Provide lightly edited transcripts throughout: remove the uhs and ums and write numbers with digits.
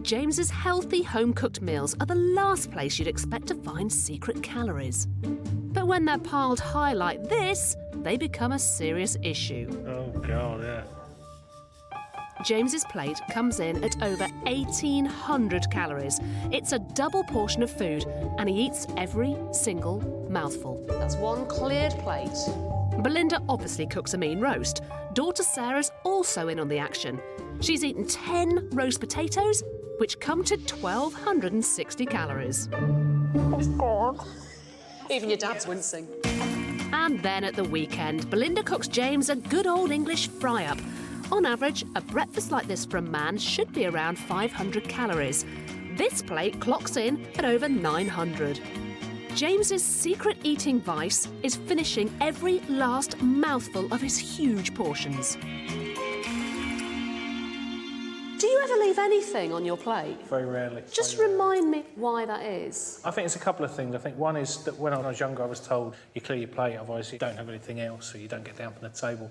James's healthy home-cooked meals are the last place you'd expect to find secret calories. But when they're piled high like this, they become a serious issue. Oh, God, yeah. James's plate comes in at over 1,800 calories. It's a double portion of food, and he eats every single mouthful. That's one cleared plate. Belinda obviously cooks a mean roast. Daughter Sarah's also in on the action. She's eaten 10 roast potatoes, which come to 1,260 calories. Oh, God. Even your dad's wincing. And then at the weekend, Belinda cooks James a good old English fry-up. On average, a breakfast like this for a man should be around 500 calories. This plate clocks in at over 900. James's secret eating vice is finishing every last mouthful of his huge portions. Do you ever leave anything on your plate? Very rarely. Just remind me why that is. I think it's a couple of things. I think one is that when I was younger, I was told you clear your plate, otherwise you don't have anything else, so you don't get down from the table.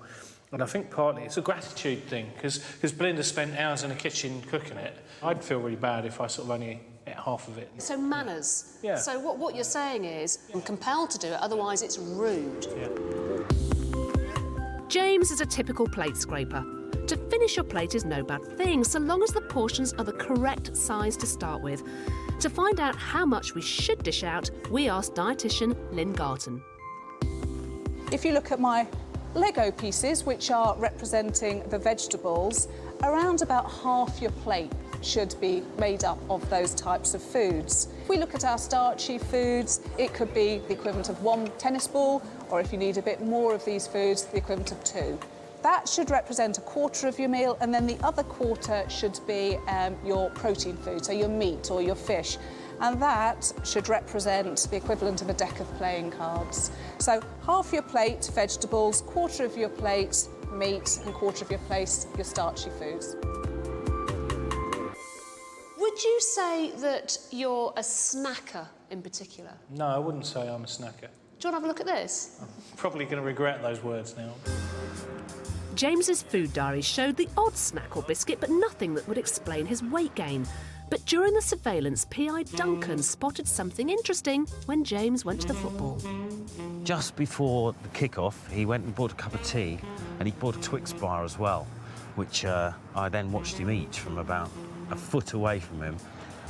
And I think partly it's a gratitude thing, because Belinda spent hours in the kitchen cooking it. I'd feel really bad if I sort of only ate half of it. So manners. Yeah. So what you're saying is, I'm compelled to do it, otherwise it's rude. Yeah. James is a typical plate scraper. To finish your plate is no bad thing, so long as the portions are the correct size to start with. To find out how much we should dish out, we asked dietitian Ricahrdson. If you look at my Lego pieces, which are representing the vegetables, around about half your plate should be made up of those types of foods. If we look at our starchy foods, it could be the equivalent of 1 tennis ball, or if you need a bit more of these foods, the equivalent of 2. That should represent a quarter of your meal, and then the other quarter should be your protein food, so your meat or your fish. And that should represent the equivalent of a deck of playing cards. So half your plate, vegetables, quarter of your plate, meat, and quarter of your plate, your starchy foods. Would you say that you're a snacker in particular? No, I wouldn't say I'm a snacker. Do you want to have a look at this? I'm probably going to regret those words now. James's food diary showed the odd snack or biscuit, but nothing that would explain his weight gain. But during the surveillance, PI Duncan spotted something interesting when James went to the football. Just before the kick-off, he went and bought a cup of tea, and he bought a Twix bar as well, which I then watched him eat from about a foot away from him.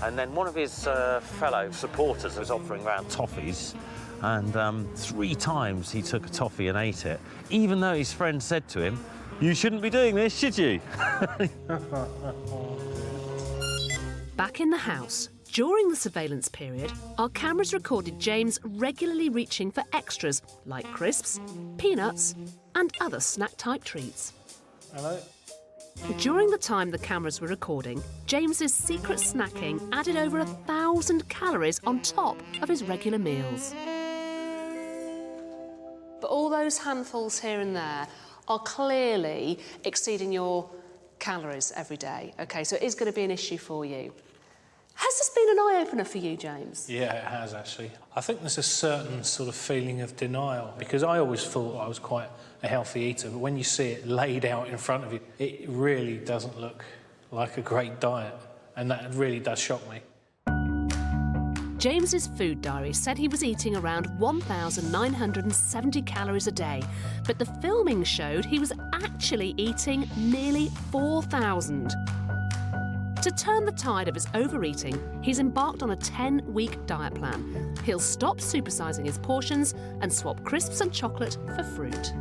And then one of his fellow supporters was offering around toffees, and 3 times he took a toffee and ate it, even though his friend said to him, "You shouldn't be doing this, should you?" Back in the house, during the surveillance period, our cameras recorded James regularly reaching for extras like crisps, peanuts, and other snack-type treats. Hello? During the time the cameras were recording, James's secret snacking added over 1,000 calories on top of his regular meals. But all those handfuls here and there are clearly exceeding your calories every day. OK, so it is going to be an issue for you. Has this been an eye-opener for you, James? Yeah, it has, actually. I think there's a certain sort of feeling of denial, because I always thought I was quite a healthy eater, but when you see it laid out in front of you, it really doesn't look like a great diet, and that really does shock me. James's food diary said he was eating around 1,970 calories a day, but the filming showed he was actually eating nearly 4,000. To turn the tide of his overeating, he's embarked on a 10-week diet plan. He'll stop supersizing his portions and swap crisps and chocolate for fruit.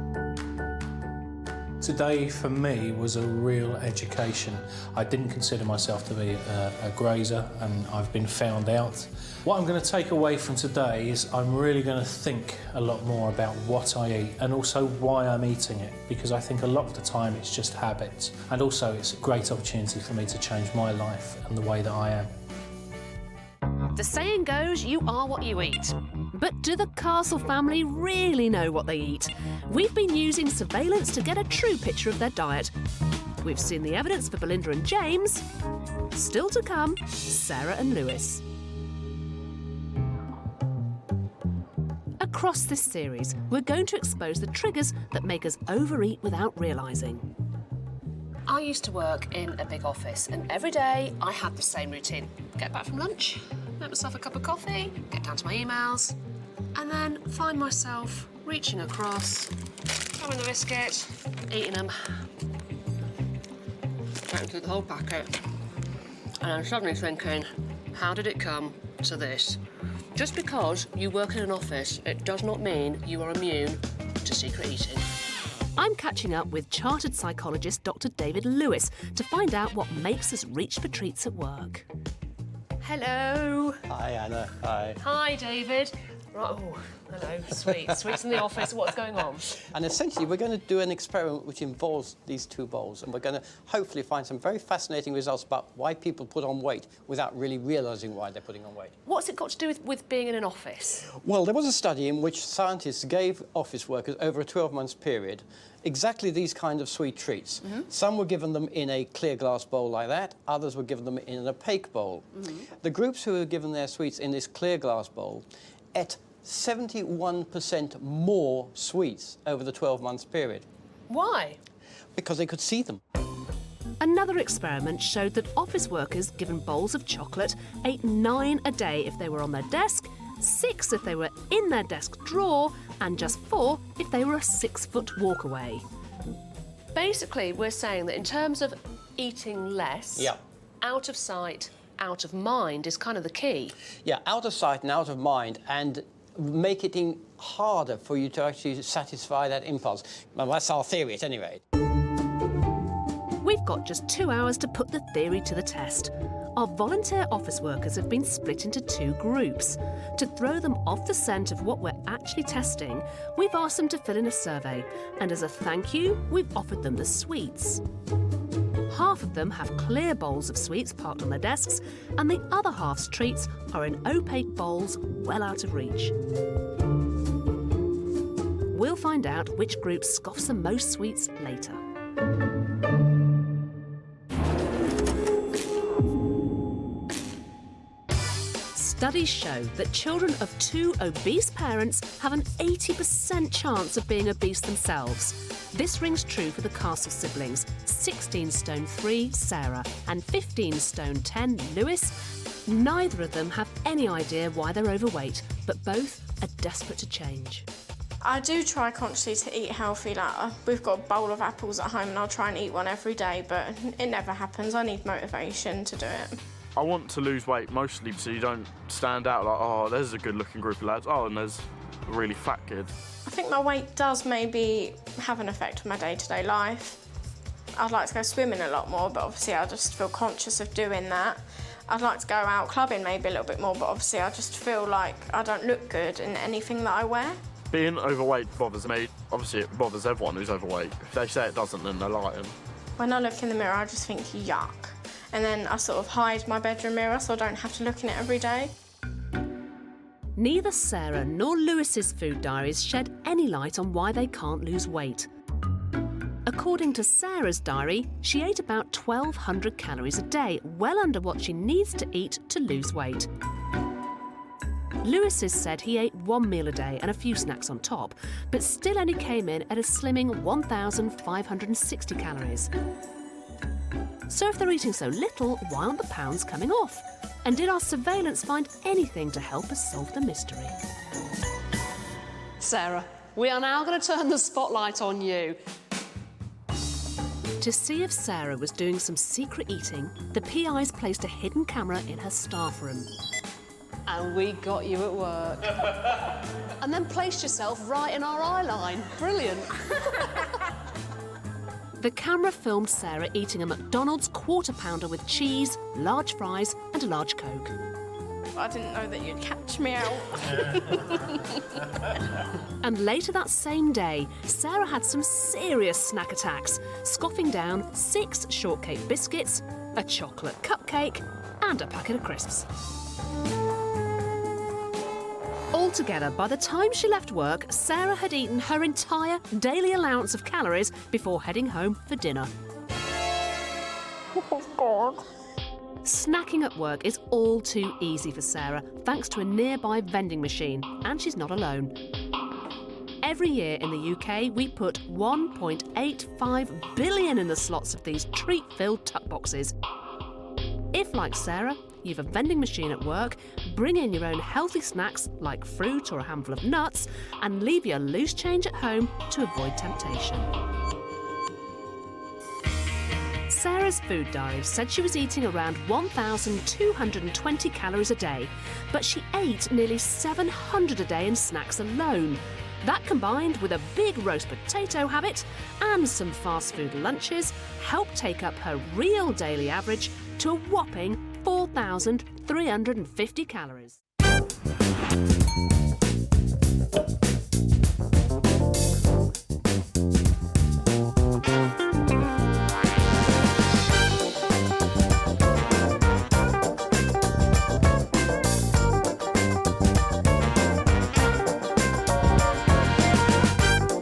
Today, for me, was a real education. I didn't consider myself to be a grazer, and I've been found out. What I'm going to take away from today is I'm really going to think a lot more about what I eat and also why I'm eating it, because I think a lot of the time it's just habit. And also it's a great opportunity for me to change my life and the way that I am. The saying goes, you are what you eat. But do the Castle family really know what they eat? We've been using surveillance to get a true picture of their diet. We've seen the evidence for Belinda and James. Still to come, Sarah and Lewis. Across this series, we're going to expose the triggers that make us overeat without realising. I used to work in a big office, and every day I had the same routine. Get back from lunch, make myself a cup of coffee, get down to my emails, and then find myself reaching across, having the biscuit, eating them, getting through the whole packet, and I'm suddenly thinking, how did it come to this? Just because you work in an office, it does not mean you are immune to secret eating. I'm catching up with chartered psychologist Dr. David Lewis to find out what makes us reach for treats at work. Hello. Hi, Anna. Hi. Hi, David. Right, oh, hello, sweets. Sweets in the office. What's going on? And essentially, we're going to do an experiment which involves these two bowls, and we're going to hopefully find some very fascinating results about why people put on weight without really realising why they're putting on weight. What's it got to do with being in an office? Well, there was a study in which scientists gave office workers over a 12-month period exactly these kind of sweet treats. Some were given them in a clear glass bowl like that, others were given them in an opaque bowl. The groups who were given their sweets in this clear glass bowl ate 71% more sweets over the 12-month period. Why? Because they could see them. Another experiment showed that office workers given bowls of chocolate ate 9 a day if they were on their desk, 6 if they were in their desk drawer, and just 4 if they were a 6-foot walk away. Basically, we're saying that in terms of eating less, out of sight, out of mind is kind of the key. Yeah, out of sight and out of mind, and make it harder for you to actually satisfy that impulse. Well, that's our theory at any rate. We've got just 2 hours to put the theory to the test. Our volunteer office workers have been split into 2 groups. To throw them off the scent of what we're actually testing, we've asked them to fill in a survey, and as a thank you, we've offered them the sweets. Half of them have clear bowls of sweets parked on their desks, and the other half's treats are in opaque bowls well out of reach. We'll find out which group scoffs the most sweets later. Studies show that children of 2 obese parents have an 80% chance of being obese themselves. This rings true for the Castle siblings, 16 stone 3 Sarah and 15 stone 10 Lewis. Neither of them have any idea why they're overweight, but both are desperate to change. I do try consciously to eat healthy. Like, we've got a bowl of apples at home and I'll try and eat one every day, but it never happens. I need motivation to do it. I want to lose weight mostly so you don't stand out like, oh, there's a good-looking group of lads. Oh, and there's a really fat kid. I think my weight does maybe have an effect on my day-to-day life. I'd like to go swimming a lot more, but obviously I just feel conscious of doing that. I'd like to go out clubbing maybe a little bit more, but obviously I just feel like I don't look good in anything that I wear. Being overweight bothers me. Obviously, it bothers everyone who's overweight. If they say it doesn't, then they're lying. When I look in the mirror, I just think, yuck. And then I sort of hide my bedroom mirror so I don't have to look in it every day. Neither Sarah nor Lewis's food diaries shed any light on why they can't lose weight. According to Sarah's diary, she ate about 1,200 calories a day, well under what she needs to eat to lose weight. Lewis's said he ate 1 meal a day and a few snacks on top, but still only came in at a slimming 1,560 calories. So if they're eating so little, why aren't the pounds coming off? And did our surveillance find anything to help us solve the mystery? Sarah, we are now going to turn the spotlight on you. To see if Sarah was doing some secret eating, the PIs placed a hidden camera in her staff room. And we got you at work. And then placed yourself right in our eye line. Brilliant. The camera filmed Sarah eating a McDonald's quarter pounder with cheese, large fries and a large Coke. I didn't know that you'd catch me out. And later that same day, Sarah had some serious snack attacks, scoffing down 6 shortcake biscuits, a chocolate cupcake and a packet of crisps. Altogether, by the time she left work, Sarah had eaten her entire daily allowance of calories before heading home for dinner. Oh, God. Snacking at work is all too easy for Sarah, thanks to a nearby vending machine, and she's not alone. Every year in the UK, we put 1.85 billion in the slots of these treat-filled tuck boxes. If, like Sarah, you've a vending machine at work, bring in your own healthy snacks like fruit or a handful of nuts and leave your loose change at home to avoid temptation. Sarah's food diary said she was eating around 1,220 calories a day, but she ate nearly 700 a day in snacks alone. That, combined with a big roast potato habit and some fast food lunches, helped take up her real daily average to a whopping 4,350 calories.